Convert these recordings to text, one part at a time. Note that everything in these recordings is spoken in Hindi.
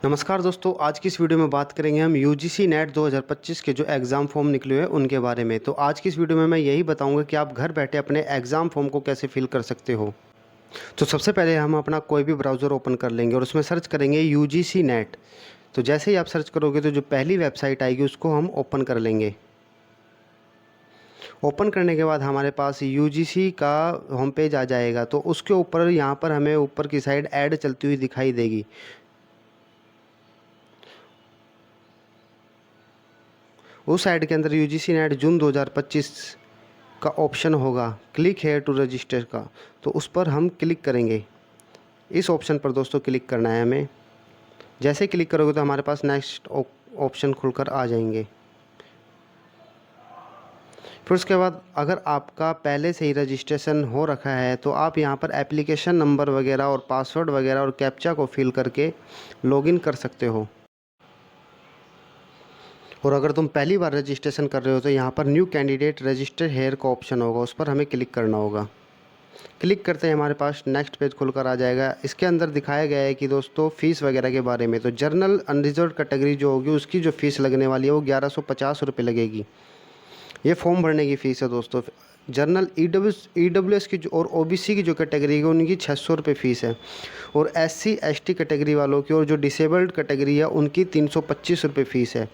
नमस्कार दोस्तों, आज की इस वीडियो में बात करेंगे हम यूजीसी नेट 2025 के जो एग्ज़ाम फॉर्म निकले हुए हैं उनके बारे में। तो आज की इस वीडियो में मैं यही बताऊंगा कि आप घर बैठे अपने एग्ज़ाम फॉर्म को कैसे फिल कर सकते हो। तो सबसे पहले हम अपना कोई भी ब्राउज़र ओपन कर लेंगे और उसमें सर्च करेंगे यूजीसी नेट। तो जैसे ही आप सर्च करोगे तो जो पहली वेबसाइट आएगी उसको हम ओपन कर लेंगे। ओपन करने के बाद हमारे पास यूजीसी का होम पेज आ जाएगा। तो उसके ऊपर यहाँ पर हमें ऊपर की साइड ऐड चलती हुई दिखाई देगी। उस ऐड के अंदर यूजीसी नेट जून 2025 का ऑप्शन होगा, क्लिक हेयर टू रजिस्टर का। तो उस पर हम क्लिक करेंगे। इस ऑप्शन पर दोस्तों क्लिक करना है हमें। जैसे क्लिक करोगे तो हमारे पास नेक्स्ट ऑप्शन खुलकर आ जाएंगे। फिर उसके बाद अगर आपका पहले से ही रजिस्ट्रेशन हो रखा है तो आप यहाँ पर एप्लीकेशन नंबर वगैरह और पासवर्ड वगैरह और कैप्चा को फिल करके लॉगिन कर सकते हो। और अगर तुम पहली बार रजिस्ट्रेशन कर रहे हो तो यहाँ पर न्यू कैंडिडेट रजिस्टर हेयर का ऑप्शन होगा, उस पर हमें क्लिक करना होगा। क्लिक करते हैं हमारे पास नेक्स्ट पेज खुलकर आ जाएगा। इसके अंदर दिखाया गया है कि दोस्तों फ़ीस वगैरह के बारे में। तो जनरल अनरिजर्व कैटेगरी जो होगी उसकी जो फ़ीस लगने वाली है वो 1150 लगेगी। ये फॉर्म भरने की फ़ीस है दोस्तों। जनरल ईडब्ल्यूएस की जो और ओबीसी की जो कैटेगरी है उनकी 600 फ़ीस है। और एससी एसटी कैटेगरी वालों की और जो डिसेबल्ड कैटेगरी है उनकी 325 फ़ीस है।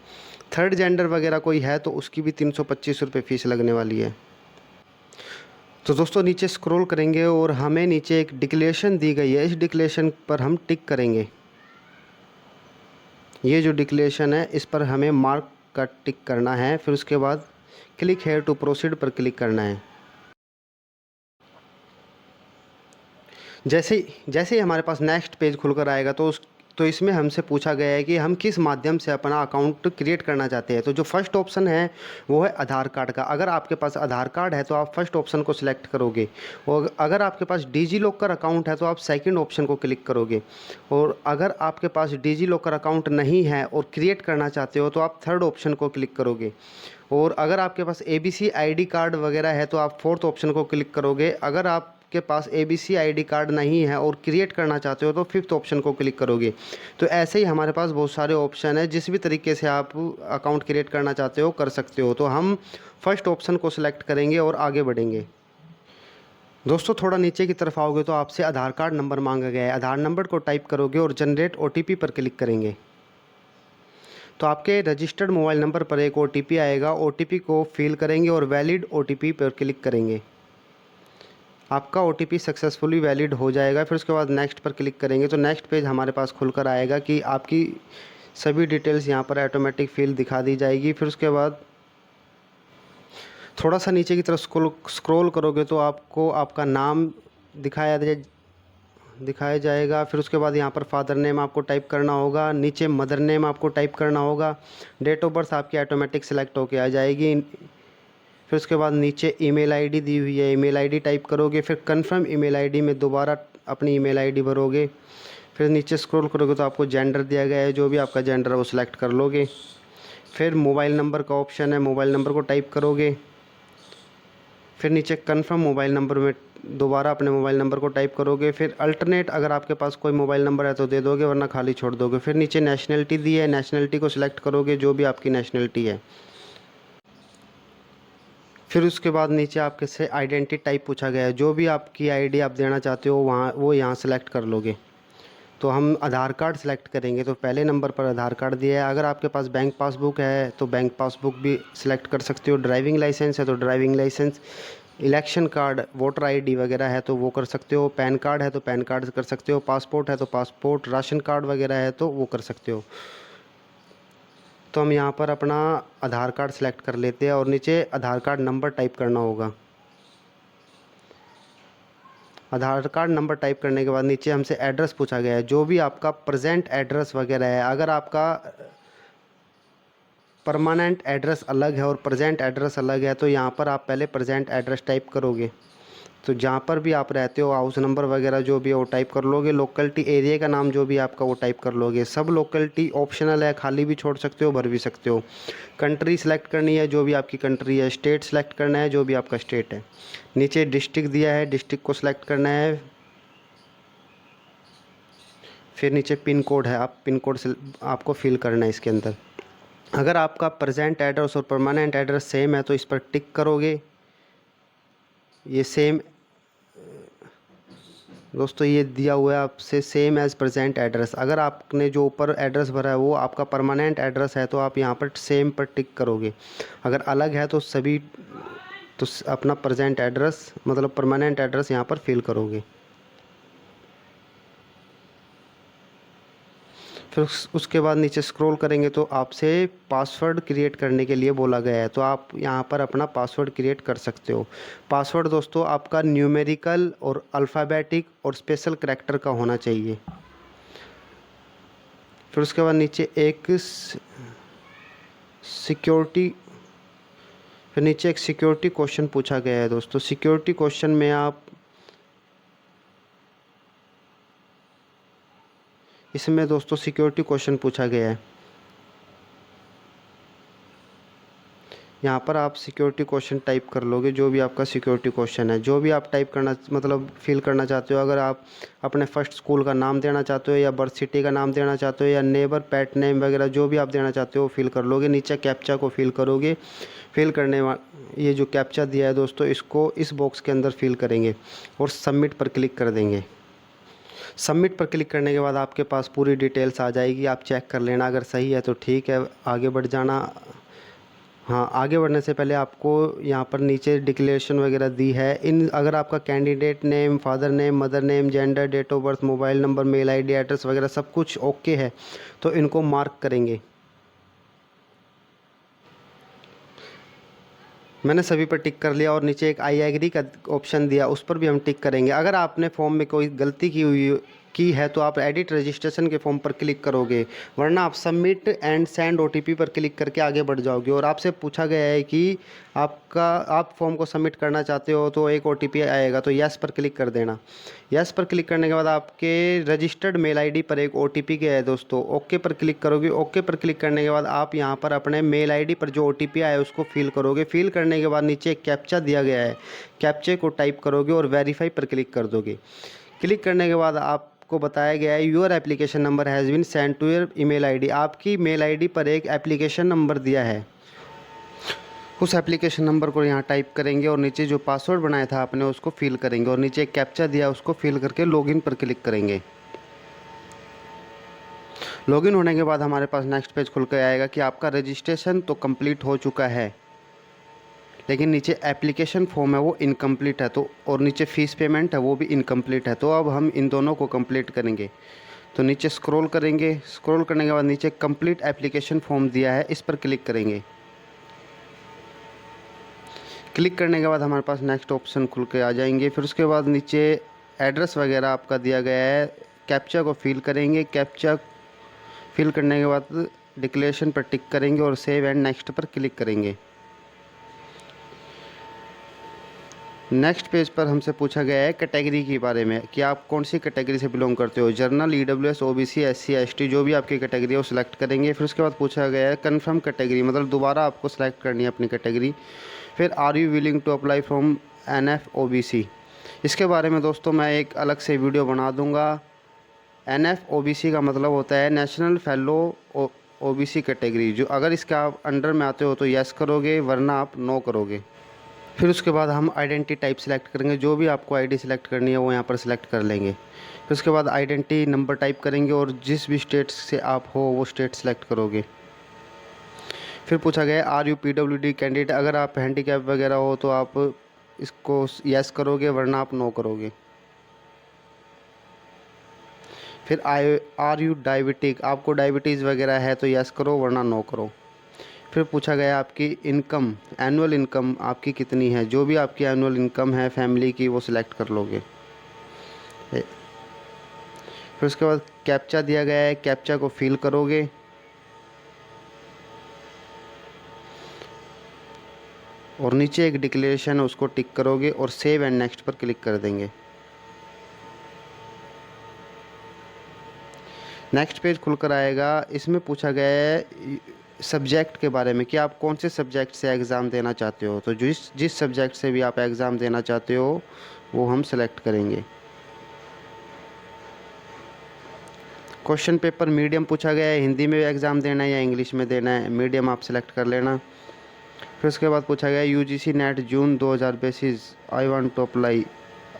थर्ड जेंडर वगैरह कोई है तो उसकी भी 325 फ़ीस लगने वाली है। तो दोस्तों नीचे स्क्रॉल करेंगे और हमें नीचे एक डिक्लेरेशन दी गई है, इस डिक्लेरेशन पर हम टिक करेंगे। ये जो डिक्लेरेशन है इस पर हमें मार्क का टिक करना है। फिर उसके बाद क्लिक हेयर टू प्रोसीड पर क्लिक करना है। जैसे जैसे ही हमारे पास नेक्स्ट पेज खुलकर आएगा तो इसमें हमसे पूछा गया है कि हम किस माध्यम से अपना अकाउंट क्रिएट करना चाहते हैं। तो जो फर्स्ट ऑप्शन है वो है आधार कार्ड का। अगर आपके पास आधार कार्ड है तो आप फर्स्ट ऑप्शन को सिलेक्ट करोगे। और अगर आपके पास डिजी लॉकर अकाउंट है तो आप सेकंड ऑप्शन को क्लिक करोगे। और अगर आपके पास डिजी लॉकर अकाउंट नहीं है और क्रिएट करना चाहते हो तो आप थर्ड ऑप्शन को क्लिक करोगे। और अगर आपके पास एबीसी आईडी कार्ड वगैरह है तो आप फोर्थ ऑप्शन को क्लिक करोगे। अगर आपके पास एबीसी आईडी कार्ड नहीं है और क्रिएट करना चाहते हो तो फिफ्थ ऑप्शन को क्लिक करोगे। तो ऐसे ही हमारे पास बहुत सारे ऑप्शन है, जिस भी तरीके से आप अकाउंट क्रिएट करना चाहते हो कर सकते हो। तो हम फर्स्ट ऑप्शन को सिलेक्ट करेंगे और आगे बढ़ेंगे। दोस्तों थोड़ा नीचे की तरफ आओगे तो आपसे आधार कार्ड नंबर मांगा गया है। आधार नंबर को टाइप करोगे और जनरेट ओटीपी पर क्लिक करेंगे। तो आपके रजिस्टर्ड मोबाइल नंबर पर एक ओटीपी आएगा। ओटीपी को फिल करेंगे और वैलिड ओटीपी पर क्लिक करेंगे। आपका ओटीपी सक्सेसफुली वैलिड हो जाएगा। फिर उसके बाद नेक्स्ट पर क्लिक करेंगे तो नेक्स्ट पेज हमारे पास खुलकर आएगा कि आपकी सभी डिटेल्स यहाँ पर ऑटोमेटिक फिल दिखा दी जाएगी। फिर उसके बाद थोड़ा सा नीचे की तरफ स्क्रॉल करोगे तो आपको आपका नाम दिखाया जाएगा। फिर उसके बाद यहाँ पर फादर नेम आपको टाइप करना होगा, नीचे मदर नेम आपको टाइप करना होगा। डेट ऑफ बर्थ आपकी ऑटोमेटिक सेलेक्ट होके आ जाएगी। फिर उसके बाद नीचे ईमेल आईडी दी हुई है, ईमेल आईडी टाइप करोगे। फिर कंफर्म ईमेल आईडी में दोबारा अपनी ईमेल आईडी भरोगे। फिर नीचे स्क्रॉल करोगे तो आपको जेंडर दिया गया है, जो भी आपका जेंडर है वो सिलेक्ट कर लोगे। फिर मोबाइल नंबर का ऑप्शन है, मोबाइल नंबर को टाइप करोगे। फिर नीचे कन्फर्म मोबाइल नंबर में दोबारा अपने मोबाइल नंबर को टाइप करोगे। फिर अल्टरनेट अगर आपके पास कोई मोबाइल नंबर है तो दे दोगे, वरना खाली छोड़ दोगे। फिर नीचे नेशनलिटी दी है, नेशनलिटी को सिलेक्ट करोगे, जो भी आपकी नेशनलिटी है। फिर उसके बाद नीचे आपके से आइडेंटिटी टाइप पूछा गया है, जो भी आपकी आईडी आप देना चाहते हो वहाँ वो यहाँ सेलेक्ट कर लोगे। तो हम आधार कार्ड सेलेक्ट करेंगे। तो पहले नंबर पर आधार कार्ड दिया है। अगर आपके पास बैंक पासबुक है तो बैंक पासबुक भी सिलेक्ट कर सकते हो। ड्राइविंग लाइसेंस है तो driving licence, election card voter ID वगैरह है तो वो कर सकते हो। पैन कार्ड है तो पैन कार्ड कर सकते हो। पासपोर्ट है तो पासपोर्ट, राशन कार्ड वगैरह है तो वो कर सकते हो। तो हम यहाँ पर अपना आधार कार्ड सेलेक्ट कर लेते हैं और नीचे आधार कार्ड नंबर टाइप करना होगा। आधार कार्ड नंबर टाइप करने के बाद नीचे हमसे एड्रेस पूछा गया है, जो भी आपका प्रेजेंट एड्रेस वगैरह है। अगर आपका परमानेंट एड्रेस अलग है और प्रेजेंट एड्रेस अलग है तो यहाँ पर आप पहले प्रेजेंट एड्रेस टाइप करोगे। तो जहाँ पर भी आप रहते हो हाउस नंबर वगैरह जो भी है वो टाइप कर लोगे। लोकेलिटी एरिया का नाम जो भी आपका वो टाइप कर लोगे। सब लोकेलिटी ऑप्शनल है, खाली भी छोड़ सकते हो, भर भी सकते हो। कंट्री सेलेक्ट करनी है, जो भी आपकी कंट्री है। स्टेट सेलेक्ट करना है, जो भी आपका स्टेट है। नीचे डिस्ट्रिक्ट दिया है, डिस्ट्रिक्ट को सिलेक्ट करना है। फिर नीचे पिन कोड है, आप पिन कोड से आपको फिल करना है इसके अंदर। अगर आपका प्रेजेंट एड्रेस और परमानेंट एड्रेस सेम है तो इस पर टिक करोगे। ये सेम दोस्तों ये दिया हुआ है आपसे सेम एज़ प्रेजेंट एड्रेस। अगर आपने जो ऊपर एड्रेस भरा है वो आपका परमानेंट एड्रेस है तो आप यहाँ पर सेम पर टिक करोगे। अगर अलग है तो सभी तो अपना प्रेजेंट एड्रेस मतलब परमानेंट एड्रेस यहाँ पर फिल करोगे। फिर उसके बाद नीचे स्क्रॉल करेंगे तो आपसे पासवर्ड क्रिएट करने के लिए बोला गया है, तो आप यहाँ पर अपना पासवर्ड क्रिएट कर सकते हो। पासवर्ड दोस्तों आपका न्यूमेरिकल और अल्फ़ाबेटिक और स्पेशल करैक्टर का होना चाहिए। फिर उसके बाद नीचे एक सिक्योरिटी फिर नीचे एक सिक्योरिटी क्वेश्चन पूछा गया है दोस्तों। सिक्योरिटी क्वेश्चन में आप इसमें दोस्तों सिक्योरिटी क्वेश्चन पूछा गया है। यहाँ पर आप सिक्योरिटी क्वेश्चन टाइप कर लोगे, जो भी आपका सिक्योरिटी क्वेश्चन है, जो भी आप टाइप करना मतलब फिल करना चाहते हो। अगर आप अपने फर्स्ट स्कूल का नाम देना चाहते हो या बर्थ सिटी का नाम देना चाहते हो या नेबर पेट नेम वगैरह जो भी आप देना चाहते हो फिल कर लोगे। नीचे कैप्चा को फिल करोगे। फिल करने ये जो कैप्चा दिया है दोस्तों इसको इस बॉक्स के अंदर फिल करेंगे और सबमिट पर क्लिक कर देंगे। सबमिट पर क्लिक करने के बाद आपके पास पूरी डिटेल्स आ जाएगी, आप चेक कर लेना। अगर सही है तो ठीक है, आगे बढ़ जाना। हाँ, आगे बढ़ने से पहले आपको यहाँ पर नीचे डिक्लेरेशन वगैरह दी है। इन अगर आपका candidate name, father name, mother name, gender, date of birth, mobile number, mail ID, address वगैरह सब कुछ ओके है तो इनको मार्क करेंगे। मैंने सभी पर टिक कर लिया और नीचे एक आई एग्री का ऑप्शन दिया, उस पर भी हम टिक करेंगे। अगर आपने फॉर्म में कोई गलती की है तो आप एडिट रजिस्ट्रेशन के फॉर्म पर क्लिक करोगे, वरना आप सबमिट एंड सेंड ओटीपी पर क्लिक करके आगे बढ़ जाओगे। और आपसे पूछा गया है कि आप फॉर्म को सबमिट करना चाहते हो तो एक ओटीपी आएगा, तो यस पर क्लिक कर देना। यस पर क्लिक करने के बाद आपके रजिस्टर्ड मेल आईडी पर एक ओटीपी गया है दोस्तों, ओके पर क्लिक करोगे। ओके पर क्लिक करने के बाद आप यहाँ पर अपने मेल आईडी पर जो ओटीपी आया है उसको फिल करोगे। फिल करने के बाद नीचे एक कैप्चा दिया गया है, कैप्चे को टाइप करोगे और वेरीफाई पर क्लिक कर दोगे। क्लिक करने के बाद आपको बताया गया है your application number has been send to your email ID. आपकी मेल आईडी पर एक एप्लीकेशन नंबर दिया है, उस एप्लीकेशन नंबर को यहाँ टाइप करेंगे और नीचे जो पासवर्ड बनाया था आपने उसको फिल करेंगे और नीचे एक कैप्चा दिया उसको फिल करके लॉगिन पर क्लिक करेंगे। लॉगिन होने के बाद हमारे पास नेक्स्ट पेज खुल कर आएगा कि आपका रजिस्ट्रेशन तो कंप्लीट हो चुका है, लेकिन नीचे एप्लीकेशन फॉर्म है वो इनकम्प्लीट है, तो और नीचे फ़ीस पेमेंट है वो भी इनकम्प्लीट है। तो अब हम इन दोनों को कंप्लीट करेंगे। तो नीचे स्क्रॉल करेंगे, स्क्रॉल करने के बाद नीचे कंप्लीट एप्लीकेशन फॉर्म दिया है, इस पर क्लिक करेंगे। क्लिक करने के बाद हमारे पास नेक्स्ट ऑप्शन खुल के आ जाएंगे। फिर उसके बाद नीचे एड्रेस वगैरह आपका दिया गया है, कैप्चा को फिल करेंगे। कैप्चा फिल करने के बाद डिक्लेरेशन पर टिक करेंगे और सेव एंड नेक्स्ट पर क्लिक करेंगे। नेक्स्ट पेज पर हमसे पूछा गया है कैटेगरी के बारे में कि आप कौन सी कैटेगरी से बिलोंग करते हो, general, EWS, OBC, SC, ST, जो भी आपकी कैटेगरी है वो सिलेक्ट करेंगे। फिर उसके बाद पूछा गया है कन्फर्म कैटेगरी, मतलब दोबारा आपको सेलेक्ट करनी है अपनी कैटेगरी। फिर are you willing to apply from NF OBC, इसके बारे में दोस्तों मैं एक अलग से वीडियो बना दूंगा। एनएफ ओबीसी का मतलब होता है नेशनल फेलो ओबीसी कैटेगरी, जो अगर इसके आप अंडर में आते हो तो यस करोगे वरना आप नो करोगे। फिर उसके बाद हम आइडेंटिटी टाइप सेलेक्ट करेंगे, जो भी आपको आईडी सेलेक्ट करनी है वो यहाँ पर सेलेक्ट कर लेंगे। फिर उसके बाद आइडेंटिटी नंबर टाइप करेंगे और जिस भी स्टेट से आप हो वो स्टेट सेलेक्ट करोगे। फिर पूछा गया आर यू पीडब्ल्यूडी कैंडिडेट, अगर आप हैंडीकैप वगैरह हो तो आप इसको यस करोगे वरना आप नो करोगे। फिर आर यू डायबिटिक, आपको डायबिटीज़ वगैरह है तो यस करो वरना नो करो। फिर पूछा गया आपकी इनकम, एनुअल इनकम आपकी कितनी है, जो भी आपकी एनुअल इनकम है फैमिली की वो सिलेक्ट कर लोगे। फिर उसके बाद कैप्चा दिया गया है, कैप्चा को फिल करोगे और नीचे एक डिक्लेरेशन है उसको टिक करोगे और सेव एंड नेक्स्ट पर क्लिक कर देंगे। नेक्स्ट पेज खुलकर आएगा, इसमें पूछा गया है सब्जेक्ट के बारे में कि आप कौन से सब्जेक्ट से एग्ज़ाम देना चाहते हो। तो जिस सब्जेक्ट से भी आप एग्ज़ाम देना चाहते हो वो हम सेलेक्ट करेंगे। क्वेश्चन पेपर मीडियम पूछा गया है, हिंदी में एग्ज़ाम देना है या इंग्लिश में देना है, मीडियम आप सेलेक्ट कर लेना। फिर उसके बाद पूछा गया UGC NET June 2020 I want to apply.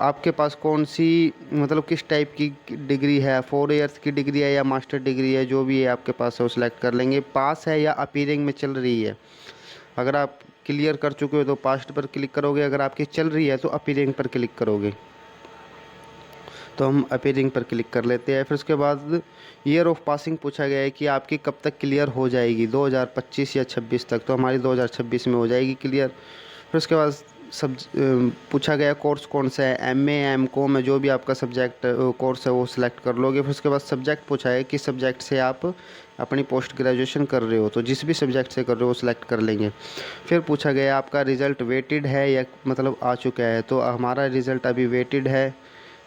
आपके पास कौन सी मतलब किस टाइप की डिग्री है, 4 इयर्स की डिग्री है या मास्टर डिग्री है, जो भी है आपके पास है वो सिलेक्ट कर लेंगे। पास है या अपीयरिंग में चल रही है। अगर आप क्लियर कर चुके हो तो पास्ट पर क्लिक करोगे, अगर आपकी चल रही है तो अपीयरिंग पर क्लिक करोगे। तो हम अपीयरिंग पर क्लिक कर लेते हैं। फिर उसके बाद ईयर ऑफ पासिंग पूछा गया है कि आपकी कब तक क्लियर हो जाएगी, 2025 या 26 तक। तो हमारी 2026 में हो जाएगी क्लियर। फिर उसके बाद पूछा गया कोर्स कौन सा है, एमए एमकॉम है, जो भी आपका सब्जेक्ट कोर्स है वो सिलेक्ट कर लोगे। फिर उसके बाद सब्जेक्ट पूछा है किस सब्जेक्ट से आप अपनी पोस्ट ग्रेजुएशन कर रहे हो, तो जिस भी सब्जेक्ट से कर रहे हो वो सिलेक्ट कर लेंगे। फिर पूछा गया आपका रिज़ल्ट वेटेड है या मतलब आ चुका है, तो हमारा रिज़ल्ट अभी वेटेड है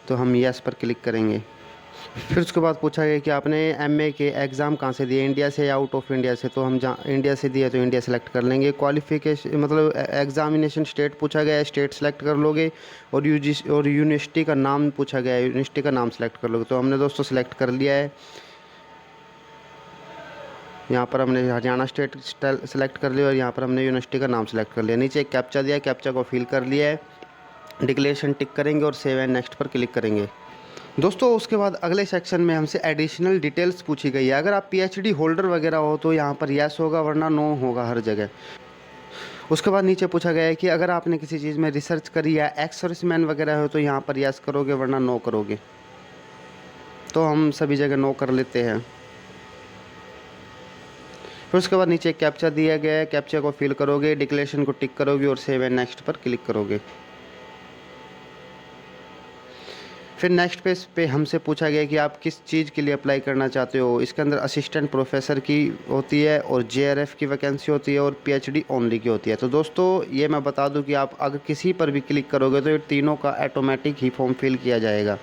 तो हम यस पर क्लिक करेंगे। फिर उसके बाद पूछा गया कि आपने एमए के एग्ज़ाम कहाँ से दिए, इंडिया से या आउट ऑफ इंडिया से, तो हम जहाँ इंडिया से दिए तो इंडिया सेलेक्ट कर लेंगे। क्वालिफ़िकेशन मतलब एग्ज़ामिनेशन स्टेट पूछा गया है, स्टेट सेलेक्ट कर लोगे। और यूनिवर्सिटी का नाम पूछा गया है, यूनिवर्सिटी का नाम सेलेक्ट कर लोगे। तो हमने दोस्तों सेलेक्ट कर लिया है। यहाँ पर हमने हरियाणा स्टेट सेलेक्ट कर लिया और यहाँ पर हमने यूनिवर्सिटी का नाम सेलेक्ट कर लिया। नीचे एक कैप्चा दिया है, कैप्चा को फिल कर लिया है। डिक्लेरेशन टिक करेंगे और सेव एंड नेक्स्ट पर क्लिक करेंगे। दोस्तों उसके बाद अगले सेक्शन में हमसे एडिशनल डिटेल्स पूछी गई है। अगर आप पीएचडी होल्डर वगैरह हो तो यहाँ पर यस होगा, वरना नो होगा हर जगह। उसके बाद नीचे पूछा गया है कि अगर आपने किसी चीज़ में रिसर्च करी या एक्स सर्विसमैन वगैरह हो तो यहाँ पर यस करोगे, वरना नो करोगे। तो हम सभी जगह नो कर लेते हैं। फिर उसके बाद नीचे एक कैप्चा दिया गया है, कैप्चा को फिल करोगे, डिक्लेरेशन को टिक करोगे और सेव एंड नेक्स्ट पर क्लिक करोगे। फिर नेक्स्ट पेज पे हमसे पूछा गया कि आप किस चीज़ के लिए अप्लाई करना चाहते हो। इसके अंदर असिस्टेंट प्रोफेसर की होती है और जेआरएफ की वैकेंसी होती है और पीएचडी ओनली की होती है। तो दोस्तों ये मैं बता दूं कि आप अगर किसी पर भी क्लिक करोगे तो ये तीनों का ऑटोमेटिक ही फॉर्म फिल किया जाएगा।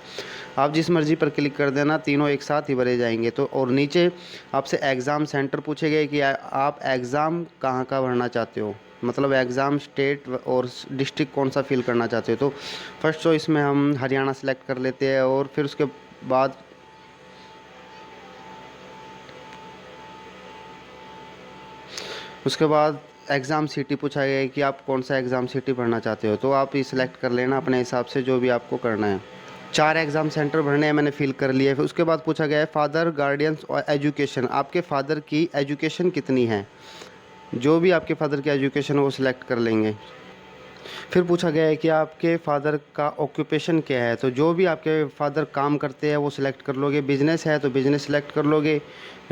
आप जिस मर्ज़ी पर क्लिक कर देना, तीनों एक साथ ही भरे जाएंगे। तो और नीचे आपसे एग्ज़ाम सेंटर पूछे गए कि आप एग्ज़ाम कहाँ का भरना चाहते हो, मतलब एग्ज़ाम स्टेट और डिस्ट्रिक्ट कौन सा फिल करना चाहते हो। तो फर्स्ट चॉइस में हम हरियाणा सेलेक्ट कर लेते हैं और फिर उसके बाद एग्ज़ाम सिटी पूछा गया है कि आप कौन सा एग्ज़ाम सिटी भरना चाहते हो। तो आप ये सिलेक्ट कर लेना अपने हिसाब से, जो भी आपको करना है। 4 एग्ज़ाम सेंटर भरने हैं, मैंने फिल कर लिए। फिर उसके बाद पूछा गया है फादर गार्डियंस और एजुकेशन, आपके फादर की एजुकेशन कितनी है। जो भी आपके फादर की एजुकेशन है वो सिलेक्ट कर लेंगे। फिर पूछा गया है कि आपके फादर का ऑक्यूपेशन क्या है। तो जो भी आपके फादर काम करते हैं वो सिलेक्ट कर लोगे। बिज़नेस है तो बिज़नेस सेलेक्ट कर लोगे।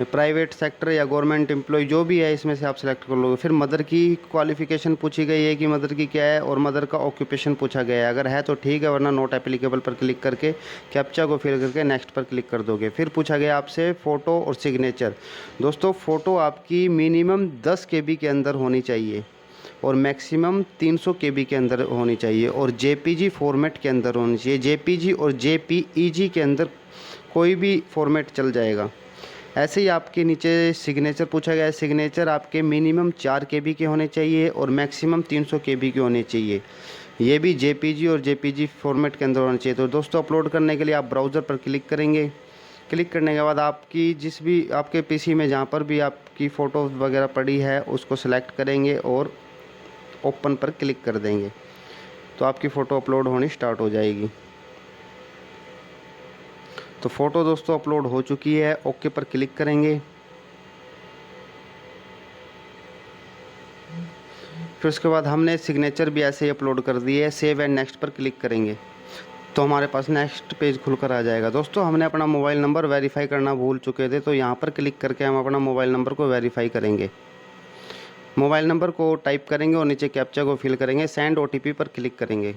प्राइवेट सेक्टर या गवर्नमेंट एम्प्लॉय जो भी है इसमें से आप सिलेक्ट कर लोगे। फिर मदर की क्वालिफ़िकेशन पूछी गई है कि मदर की क्या है और मदर का ऑक्यूपेशन पूछा गया है। अगर है तो ठीक है, वरना नॉट एप्लीकेबल पर क्लिक करके कैप्चा को फिल करके नेक्स्ट पर क्लिक कर दोगे। फिर पूछा गया आपसे फ़ोटो और सिग्नेचर। दोस्तों फ़ोटो आपकी मिनिमम 10 KB के अंदर होनी चाहिए और मैक्सिमम 300 KB के अंदर होनी चाहिए और जेपीजी फॉर्मेट के अंदर होनी चाहिए। जेपीजी और जेपीईजी के अंदर कोई भी फॉर्मेट चल जाएगा। ऐसे ही आपके नीचे सिग्नेचर पूछा गया है। सिग्नेचर आपके मिनिमम 4 KB के होने चाहिए और मैक्सिमम 300 KB के होने चाहिए। ये भी जेपीजी और जेपीजी फॉर्मेट के अंदर होना चाहिए। तो दोस्तों अपलोड करने के लिए आप ब्राउज़र पर क्लिक करेंगे। क्लिक करने के बाद आपकी जिस भी आपके पीसी में जहाँ पर भी आपकी फ़ोटो वगैरह पड़ी है उसको सिलेक्ट करेंगे और ओपन पर क्लिक कर देंगे तो आपकी फ़ोटो अपलोड होनी स्टार्ट हो जाएगी। तो फ़ोटो दोस्तों अपलोड हो चुकी है, ओके पर क्लिक करेंगे। फिर उसके बाद हमने सिग्नेचर भी ऐसे ही अपलोड कर दिए है, सेव एंड नेक्स्ट पर क्लिक करेंगे तो हमारे पास नेक्स्ट पेज खुलकर आ जाएगा। दोस्तों हमने अपना मोबाइल नंबर वेरीफाई करना भूल चुके थे, तो यहाँ पर क्लिक करके हम अपना मोबाइल नंबर को वेरीफाई करेंगे। मोबाइल नंबर को टाइप करेंगे और नीचे कैप्चा को फिल करेंगे। सेंड ओटीपी पर क्लिक करेंगे।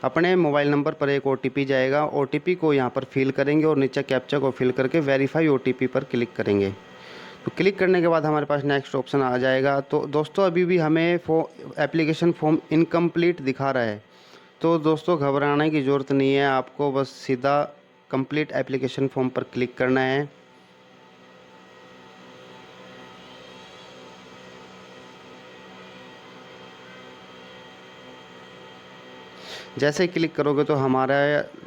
अपने मोबाइल नंबर पर एक ओटीपी जाएगा, ओटीपी को यहाँ पर फिल करेंगे और नीचे कैप्चा को फिल करके वेरीफाई ओटीपी पर क्लिक करेंगे। तो क्लिक करने के बाद हमारे पास नेक्स्ट ऑप्शन आ जाएगा। तो दोस्तों अभी भी हमें एप्लीकेशन फॉर्म इनकम्प्लीट दिखा रहा है, तो दोस्तों घबराने की ज़रूरत नहीं है। आपको बस सीधा कंप्लीट एप्लीकेशन फॉर्म पर क्लिक करना है। जैसे ही क्लिक करोगे तो हमारा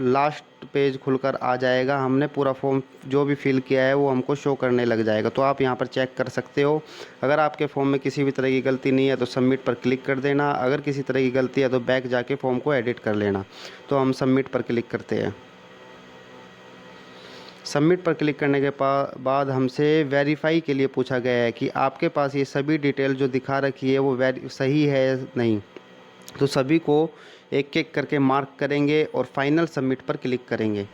लास्ट पेज खुलकर आ जाएगा। हमने पूरा फॉर्म जो भी फिल किया है वो हमको शो करने लग जाएगा। तो आप यहाँ पर चेक कर सकते हो। अगर आपके फॉर्म में किसी भी तरह की गलती नहीं है तो सबमिट पर क्लिक कर देना। अगर किसी तरह की गलती है तो बैक जाके फॉर्म को एडिट कर लेना। तो हम सबमिट पर क्लिक करते हैं। सबमिट पर क्लिक करने के बाद हमसे वेरीफाई के लिए पूछा गया है कि आपके पास ये सभी डिटेल जो दिखा रखी है वो सही है या नहीं। तो सभी को एक एक करके मार्क करेंगे और फाइनल सबमिट पर क्लिक करेंगे।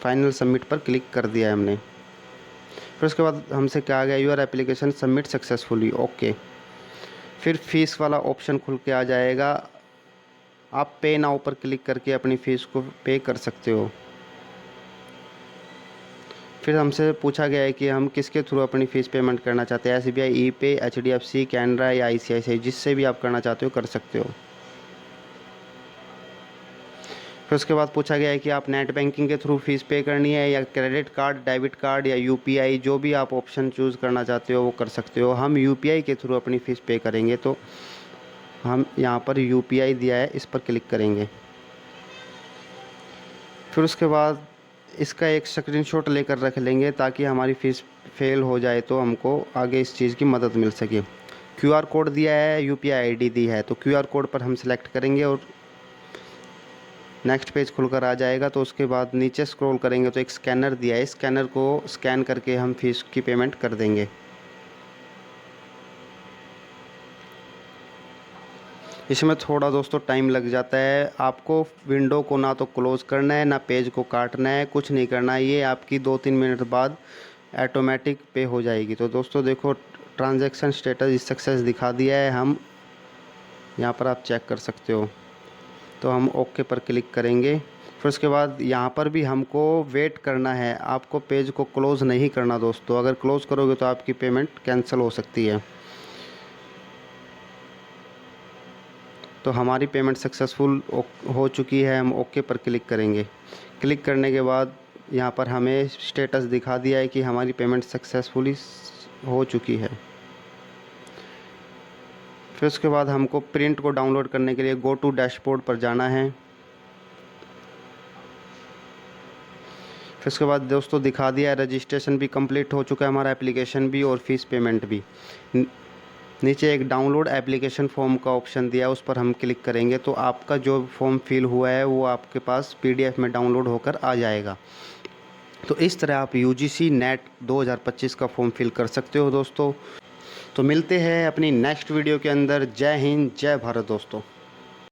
फाइनल सबमिट पर क्लिक कर दिया है हमने। फिर उसके बाद हमसे क्या आ गया, your application submit successfully, okay. फिर फीस वाला ऑप्शन खुल के आ जाएगा। आप पे नाउ पर क्लिक करके अपनी फ़ीस को पे कर सकते हो। फिर हमसे पूछा गया है कि हम किसके थ्रू अपनी फ़ीस पेमेंट करना चाहते हैं, SBI, ई-पे, HDFC, कैनरा या ICICI, जिससे भी आप करना चाहते हो कर सकते हो। फिर उसके बाद पूछा गया है कि आप नेट बैंकिंग के थ्रू फ़ीस पे करनी है या क्रेडिट कार्ड, डेबिट कार्ड या UPI, जो भी आप ऑप्शन चूज़ करना चाहते हो वो कर सकते हो। हम UPI के थ्रू अपनी फ़ीस पे करेंगे, तो हम यहाँ पर UPI दिया है, इस पर क्लिक करेंगे। फिर उसके बाद इसका एक स्क्रीनशॉट लेकर रख लेंगे ताकि हमारी फ़ीस फेल हो जाए तो हमको आगे इस चीज़ की मदद मिल सके। QR कोड दिया है, UPI ID दी है, तो QR कोड पर हम सेलेक्ट करेंगे और नेक्स्ट पेज खुलकर आ जाएगा। तो उसके बाद नीचे स्क्रॉल करेंगे तो एक स्कैनर दिया है, स्कैनर को स्कैन करके हम फ़ीस की पेमेंट कर देंगे। इसमें थोड़ा दोस्तों टाइम लग जाता है। आपको विंडो को ना तो क्लोज़ करना है ना पेज को काटना है, कुछ नहीं करना है। ये आपकी 2-3 मिनट बाद ऑटोमेटिक पे हो जाएगी। तो दोस्तों देखो, ट्रांजैक्शन स्टेटस सक्सेस दिखा दिया है, हम यहाँ पर आप चेक कर सकते हो। तो हम ओके पर क्लिक करेंगे। फिर उसके बाद यहाँ पर भी हमको वेट करना है, आपको पेज को क्लोज़ नहीं करना दोस्तों। अगर क्लोज़ करोगे तो आपकी पेमेंट कैंसिल हो सकती है। तो हमारी पेमेंट सक्सेसफुल हो चुकी है, हम ओके पर क्लिक करेंगे। क्लिक करने के बाद यहाँ पर हमें स्टेटस दिखा दिया है कि हमारी पेमेंट सक्सेसफुली हो चुकी है। फिर उसके बाद हमको प्रिंट को डाउनलोड करने के लिए गो टू डैशबोर्ड पर जाना है। फिर उसके बाद दोस्तों दिखा दिया है रजिस्ट्रेशन भी कंप्लीट हो चुका है हमारा, एप्लीकेशन भी और फीस पेमेंट भी। नीचे एक डाउनलोड एप्लीकेशन फॉर्म का ऑप्शन दिया है, उस पर हम क्लिक करेंगे तो आपका जो फॉर्म फिल हुआ है वो आपके पास PDF में डाउनलोड होकर आ जाएगा। तो इस तरह आप UGC नेट 2025 का फॉर्म फिल कर सकते हो दोस्तों। तो मिलते हैं अपनी नेक्स्ट वीडियो के अंदर। जय हिंद, जय भारत दोस्तों।